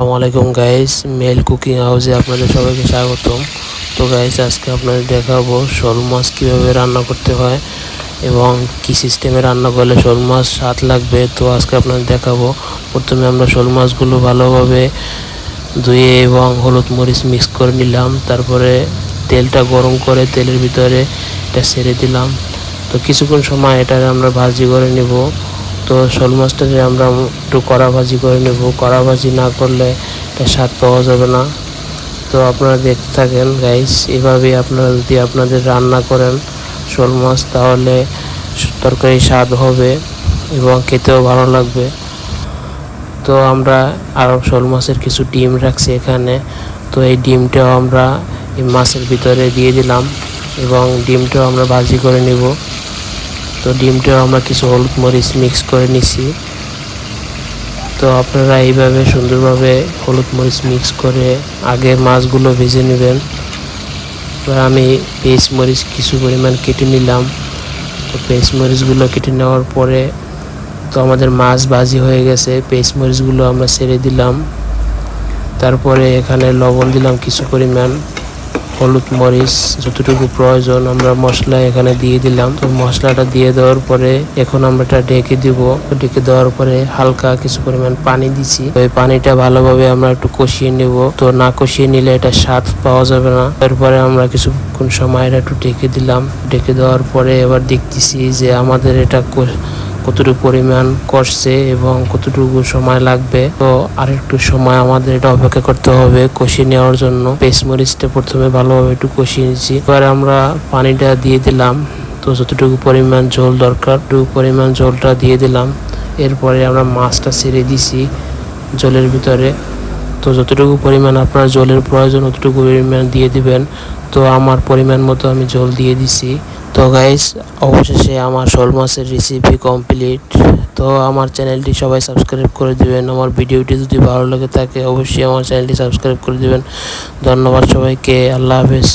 আসসালামু আলাইকুম guys, mail cooking হাউসে আপনাদের সবাইকে স্বাগতম। তো গাইস, আজকে আপনাদের দেখাবো শোল মাছ কীভাবে রান্না করতে হয় এবং কি সিস্টেমে রান্না করলে শোল মাছ স্বাদ লাগবে। তো আজকে আপনাদের দেখাবো। প্রথমে আমরা শোল মাছগুলো ভালোভাবে ধুয়ে এবং হলুদ মরিচ মিক্স করে নিলাম। তারপরে তেলটা গরম করে তেলের ভিতরে এটা ছেড়ে দিলাম। তো কিছুক্ষণ সময় এটা আমরা ভাজি করে নেব। তো শোল মাছটাকে আমরা একটু কড়া ভাজি করে নেব। কড়া ভাজি না করলে এটা স্বাদ পাওয়া যাবে না। তো আপনারা দেখতে থাকেন গাইস, এভাবে আপনারা যদি আপনাদের রান্না করেন শোল মাছ, তাহলে তরকারি স্বাদ হবে এবং খেতেও ভালো লাগবে। তো আমরা আরও শোল মাছের কিছু ডিম রাখছি এখানে। তো এই ডিমটাও আমরা এই মাছের ভিতরে দিয়ে দিলাম এবং ডিমটাও আমরা ভাজি করে নেব। তো ডিমটাও আমরা কিছু হলুদ মরিচ মিক্স করে নিছি। তো আপনারা এইভাবে সুন্দরভাবে হলুদ মরিচ মিক্স করে আগে মাছগুলো ভেজে নেবেন। আমি পেঁয়াজ মরিচ কিছু পরিমাণ কেটে নিলাম। তো পেঁয়াজ মরিচগুলো কেটে নেওয়ার পরে তো আমাদের মাছ ভাজি হয়ে গেছে। পেঁয়াজ মরিচগুলো আমরা ছেড়ে দিলাম। তারপরে এখানে লবণ দিলাম কিছু পরিমাণ, হলুদ মরিচ যতটুকু প্রয়োজন আমরা মশলা এখানে দিয়ে দিলাম। তো মশলাটা দিয়ে দেওয়ার পরে এখন আমরা এটা ঢেকে দিব। ঢেকে দেওয়ার পরে হালকা কিছু পরিমাণ পানি দিছি। ওই পানিটা ভালোভাবে আমরা একটু কষিয়ে নেব। তো না কষিয়ে নিলে এটা স্বাদ পাওয়া যাবে না। তারপরে আমরা কিছুক্ষণ সময় এটা একটু ঢেকে দিলাম। ঢেকে দেওয়ার পরে এবার দেখতেছি যে আমাদের এটা কতটুকু পরিমাণ কষছে এবং কতটুকু সময় লাগবে। তো আরেকটু সময় আমাদের এটা অপেক্ষা করতে হবে কষিয়ে নেওয়ার জন্য। পেঁয়াজ মরিচটা প্রথমে ভালোভাবে একটু কষিয়ে নিয়েছি। এবার আমরা পানিটা দিয়ে দিলাম। তো যতটুকু পরিমাণ ঝোল দরকার ততটুকু পরিমাণ ঝোলটা দিয়ে দিলাম। এরপরে আমরা মাছটা ছেড়ে দিছি জলের ভিতরে। তো যতটুকু পরিমাণ আপনার জলের প্রয়োজন ততটুকু পরিমাণ দিয়ে দিবেন। তো আমার পরিমাণ মতো আমি জল দিয়ে দিছি। তো গাইস, অবশেষে আমার শোল মাছের রেসিপি কমপ্লিট। তো আমার চ্যানেলটি সবাই সাবস্ক্রাইব করে দিবেন। আমার ভিডিওটি যদি ভালো লাগে থাকে অবশ্যই আমার চ্যানেলটি সাবস্ক্রাইব করে দিবেন। ধন্যবাদ সবাইকে। আল্লাহ হাফেজ।